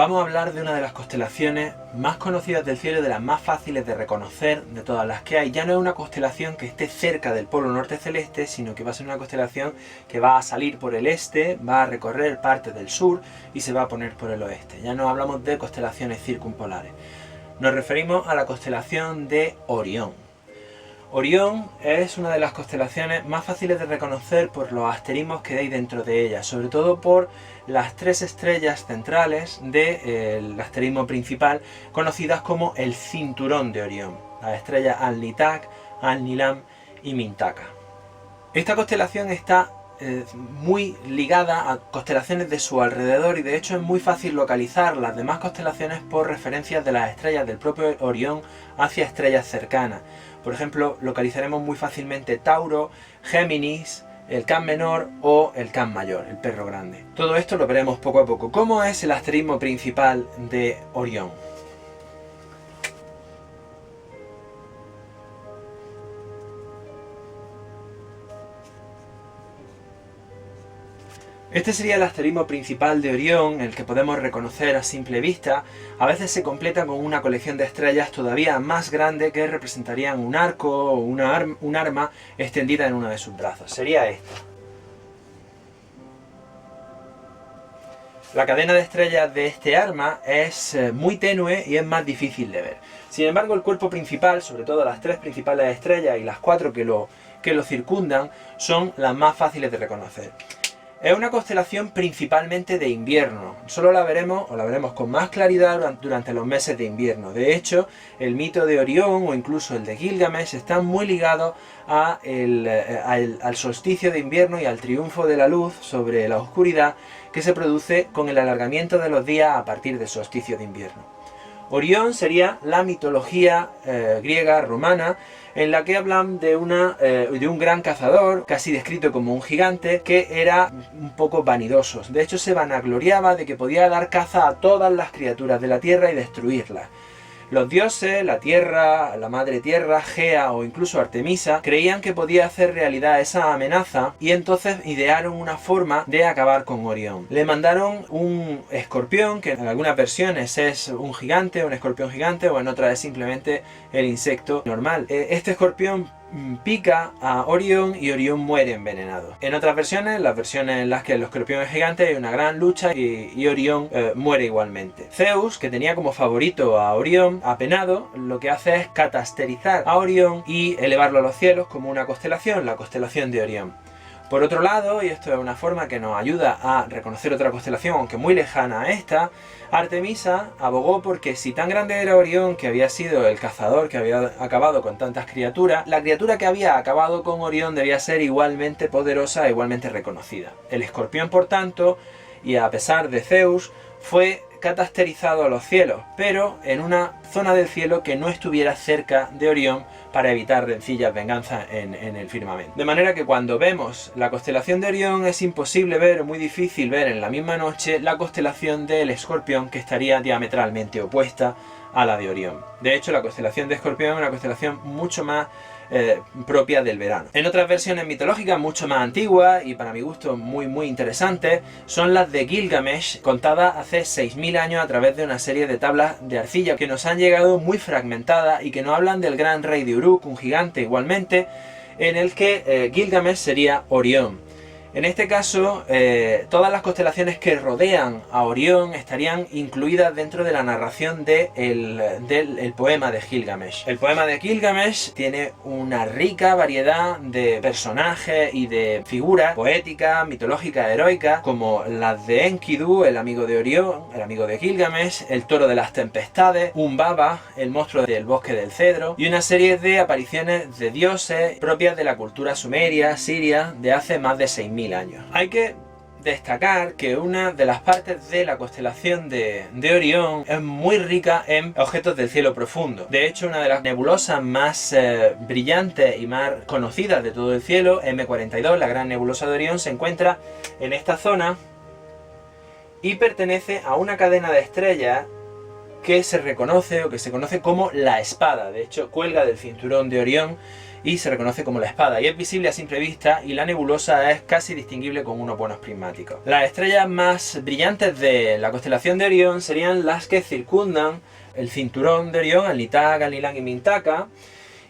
Vamos a hablar de una de las constelaciones más conocidas del cielo y de las más fáciles de reconocer de todas las que hay. Ya no es una constelación que esté cerca del polo norte celeste, sino que va a ser una constelación que va a salir por el este, va a recorrer parte del sur y se va a poner por el oeste. Ya no hablamos de constelaciones circumpolares. Nos referimos a la constelación de Orión. Orión es una de las constelaciones más fáciles de reconocer por los asterismos que hay dentro de ella, sobre todo por las tres estrellas centrales del asterismo principal, conocidas como el cinturón de Orión, las estrellas Al-Nitak, Al-Nilam y Mintaka. Esta constelación está muy ligada a constelaciones de su alrededor y de hecho es muy fácil localizar las demás constelaciones por referencias de las estrellas del propio Orión hacia estrellas cercanas. Por ejemplo, localizaremos muy fácilmente Tauro, Géminis, el Can menor o el Can mayor, el perro grande. Todo esto lo veremos poco a poco. ¿Cómo es el asterismo principal de Orión? Este sería el asterismo principal de Orión, el que podemos reconocer a simple vista. A veces se completa con una colección de estrellas todavía más grande que representarían un arco o un arma extendida en uno de sus brazos. Sería esta. La cadena de estrellas de este arma es muy tenue y es más difícil de ver. Sin embargo, el cuerpo principal, sobre todo las tres principales estrellas y las cuatro que lo circundan, son las más fáciles de reconocer. Es una constelación principalmente de invierno, solo la veremos con más claridad durante los meses de invierno. De hecho, el mito de Orión o incluso el de Gilgamesh están muy ligados al solsticio de invierno y al triunfo de la luz sobre la oscuridad que se produce con el alargamiento de los días a partir del solsticio de invierno. Orión sería la mitología griega, romana, en la que hablan de un gran cazador, casi descrito como un gigante, que era un poco vanidoso. De hecho, se vanagloriaba de que podía dar caza a todas las criaturas de la tierra y destruirlas. Los dioses, la tierra, la madre tierra, Gea o incluso Artemisa, creían que podía hacer realidad esa amenaza y entonces idearon una forma de acabar con Orión. Le mandaron un escorpión, que en algunas versiones es un gigante, un escorpión gigante, o en otras es simplemente el insecto normal. Este escorpión pica a Orión y Orión muere envenenado. En otras versiones, las versiones en las que el escorpión es gigante, hay una gran lucha y Orión muere igualmente. Zeus, que tenía como favorito a Orión, apenado, lo que hace es catasterizar a Orión y elevarlo a los cielos como una constelación, la constelación de Orión. Por otro lado, y esto es una forma que nos ayuda a reconocer otra constelación, aunque muy lejana a esta, Artemisa abogó porque si tan grande era Orión, que había sido el cazador que había acabado con tantas criaturas, la criatura que había acabado con Orión debía ser igualmente poderosa e igualmente reconocida. El escorpión, por tanto, y a pesar de Zeus, fue catasterizado a los cielos, pero en una zona del cielo que no estuviera cerca de Orión para evitar rencillas, venganzas en el firmamento. De manera que cuando vemos la constelación de Orión es imposible ver, o muy difícil ver en la misma noche, la constelación del Escorpión, que estaría diametralmente opuesta a la de Orión. De hecho, la constelación de Escorpión es una constelación mucho más propia del verano. En otras versiones mitológicas mucho más antiguas y para mi gusto muy interesantes son las de Gilgamesh, contadas hace 6000 años a través de una serie de tablas de arcilla que nos han llegado muy fragmentadas y que nos hablan del gran rey de Uruk, un gigante igualmente, en el que Gilgamesh sería Orión. En este caso, todas las constelaciones que rodean a Orión estarían incluidas dentro de la narración del poema de Gilgamesh. El poema de Gilgamesh tiene una rica variedad de personajes y de figuras poéticas, mitológicas, heroicas, como las de Enkidu, el amigo de Orión, el amigo de Gilgamesh, el toro de las tempestades, Humbaba, el monstruo del bosque del cedro, y una serie de apariciones de dioses propias de la cultura sumeria, siria, de hace más de 6000 años. Hay que destacar que una de las partes de la constelación de Orión es muy rica en objetos del cielo profundo. De hecho, una de las nebulosas más brillantes y más conocidas de todo el cielo, M42, la gran nebulosa de Orión, se encuentra en esta zona y pertenece a una cadena de estrellas que se reconoce o que se conoce como la espada. De hecho, cuelga del cinturón de Orión y se reconoce como la espada, y es visible a simple vista, y la nebulosa es casi distinguible con unos buenos prismáticos. Las estrellas más brillantes de la constelación de Orión serían las que circundan el cinturón de Orión, Alnitak, Alnilam y Mintaka,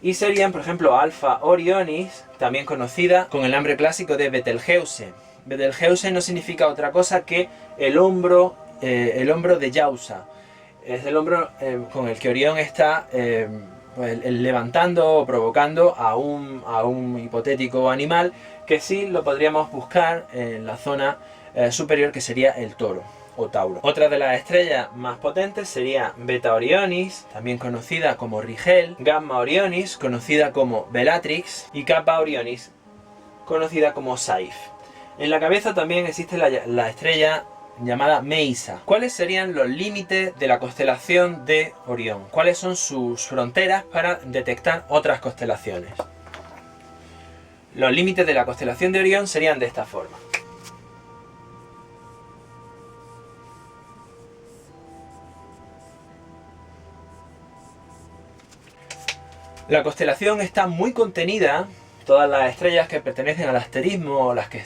y serían, por ejemplo, Alfa Orionis, también conocida con el nombre clásico de Betelgeuse. Betelgeuse no significa otra cosa que el hombro de Yausa. Es el hombro con el que Orión está levantando o provocando a un hipotético animal, que sí lo podríamos buscar en la zona superior, que sería el toro o Tauro. Otra de las estrellas más potentes sería Beta Orionis, también conocida como Rigel, Gamma Orionis, conocida como Bellatrix, y Kappa Orionis, conocida como Saiph. En la cabeza también existe la estrella llamada Meisa. ¿Cuáles serían los límites de la constelación de Orión? ¿Cuáles son sus fronteras para detectar otras constelaciones? Los límites de la constelación de Orión serían de esta forma. La constelación está muy contenida. Todas las estrellas que pertenecen al asterismo, o las que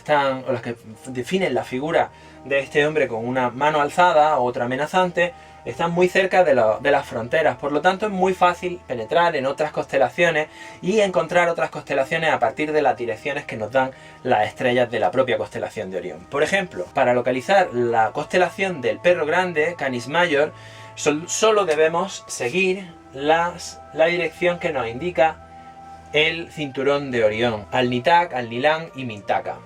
definen la figura de este hombre con una mano alzada o otra amenazante, están muy cerca de las fronteras. Por lo tanto, es muy fácil penetrar en otras constelaciones y encontrar otras constelaciones a partir de las direcciones que nos dan las estrellas de la propia constelación de Orión. Por ejemplo, para localizar la constelación del Perro Grande, Canis Major, solo debemos seguir la dirección que nos indica el cinturón de Orión, Alnitak, Alnilam y Mintaka.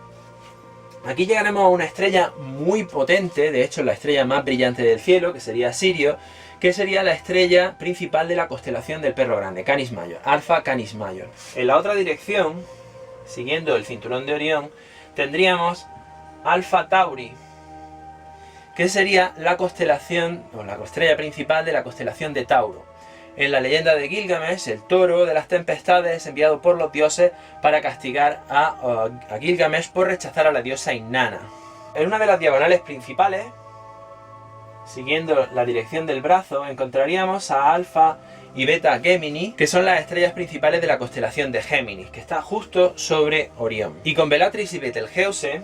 Aquí llegaremos a una estrella muy potente, de hecho la estrella más brillante del cielo, que sería Sirio, que sería la estrella principal de la constelación del Perro Grande, Canis Major, Alpha Canis Major. En la otra dirección, siguiendo el cinturón de Orión, tendríamos Alpha Tauri, que sería la constelación, o la estrella principal de la constelación de Tauro. En la leyenda de Gilgamesh, el toro de las tempestades es enviado por los dioses para castigar a Gilgamesh por rechazar a la diosa Inanna. En una de las diagonales principales, siguiendo la dirección del brazo, encontraríamos a Alfa y Beta Gemini, que son las estrellas principales de la constelación de Géminis, que está justo sobre Orión. Y con Bellatrix y Betelgeuse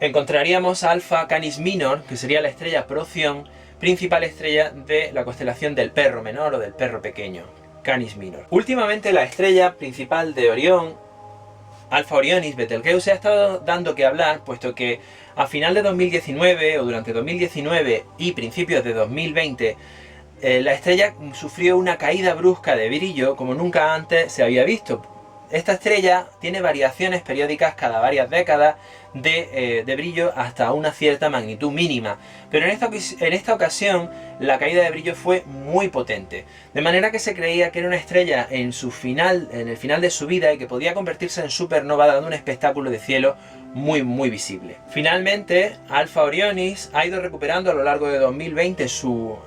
encontraríamos a Alfa Canis Minor, que sería la estrella Procyon, principal estrella de la constelación del Perro Menor o del Perro Pequeño, Canis Minor. Últimamente la estrella principal de Orión, Alfa Orionis, Betelgeuse, ha estado dando que hablar, puesto que a final de 2019 o durante 2019 y principios de 2020 la estrella sufrió una caída brusca de brillo como nunca antes se había visto. Esta estrella tiene variaciones periódicas cada varias décadas de brillo hasta una cierta magnitud mínima, pero en esta ocasión la caída de brillo fue muy potente, de manera que se creía que era una estrella en el final de su vida, y que podía convertirse en supernova, dando un espectáculo de cielo muy visible. Finalmente, Alfa Orionis ha ido recuperando a lo largo de 2020 su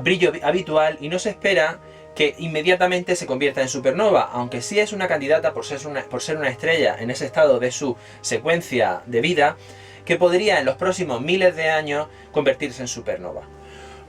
brillo habitual, y no se espera que inmediatamente se convierta en supernova, aunque sí es una candidata por ser una estrella en ese estado de su secuencia de vida, que podría en los próximos miles de años convertirse en supernova.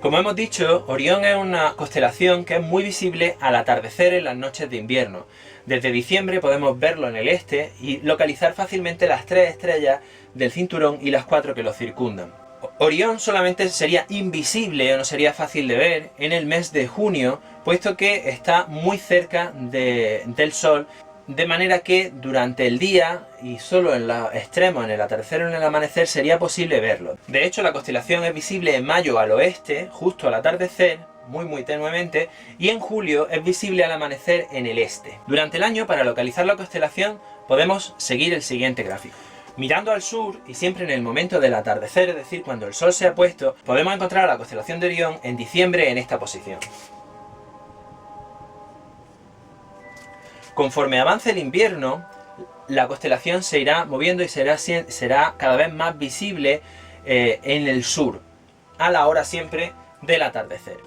Como hemos dicho, Orión es una constelación que es muy visible al atardecer en las noches de invierno. Desde diciembre podemos verlo en el este y localizar fácilmente las 3 estrellas del cinturón y las 4 que lo circundan. Orión solamente sería invisible o no sería fácil de ver en el mes de junio, puesto que está muy cerca del Sol, de manera que durante el día y solo en los extremos, en el atardecer o en el amanecer, sería posible verlo. De hecho, la constelación es visible en mayo al oeste, justo al atardecer, muy tenuemente, y en julio es visible al amanecer en el este. Durante el año, para localizar la constelación, podemos seguir el siguiente gráfico. Mirando al sur, y siempre en el momento del atardecer, es decir, cuando el sol se ha puesto, podemos encontrar a la constelación de Orión en diciembre en esta posición. Conforme avance el invierno, la constelación se irá moviendo y será cada vez más visible en el sur, a la hora siempre del atardecer.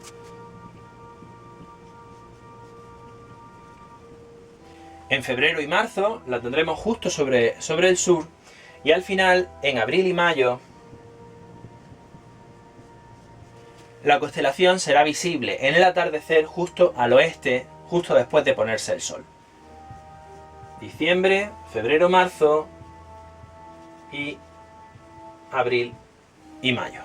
En febrero y marzo la tendremos justo sobre el sur, y al final, en abril y mayo, La constelación será visible en el atardecer justo al oeste, justo después de ponerse el sol. Diciembre, febrero, marzo y abril y mayo.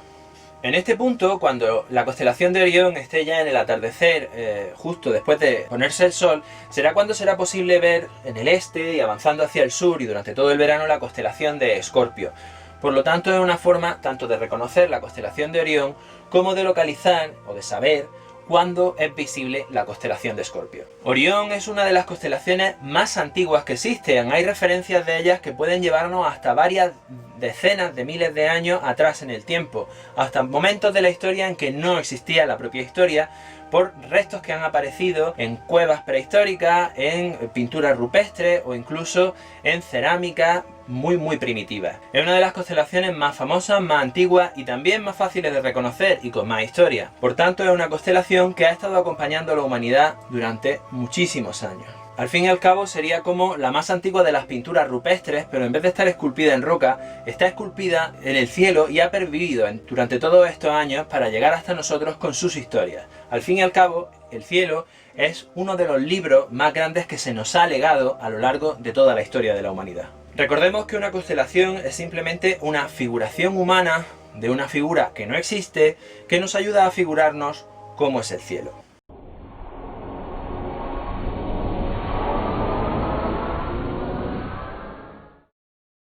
En este punto, cuando la constelación de Orión esté ya en el atardecer, justo después de ponerse el sol, será cuando será posible ver en el este y avanzando hacia el sur y durante todo el verano la constelación de Escorpio. Por lo tanto, es una forma tanto de reconocer la constelación de Orión como de localizar o de saber cuándo es visible la constelación de Escorpio. Orión es una de las constelaciones más antiguas que existen. Hay referencias de ellas que pueden llevarnos hasta varias decenas de miles de años atrás en el tiempo, hasta momentos de la historia en que no existía la propia historia, por restos que han aparecido en cuevas prehistóricas, en pinturas rupestres o incluso en cerámica muy primitivas. Es una de las constelaciones más famosas, más antiguas y también más fáciles de reconocer y con más historia. Por tanto, es una constelación que ha estado acompañando a la humanidad durante muchísimos años. Al fin y al cabo sería como la más antigua de las pinturas rupestres, pero en vez de estar esculpida en roca, está esculpida en el cielo y ha pervivido durante todos estos años para llegar hasta nosotros con sus historias. Al fin y al cabo, el cielo es uno de los libros más grandes que se nos ha legado a lo largo de toda la historia de la humanidad. Recordemos que una constelación es simplemente una figuración humana de una figura que no existe, que nos ayuda a figurarnos cómo es el cielo.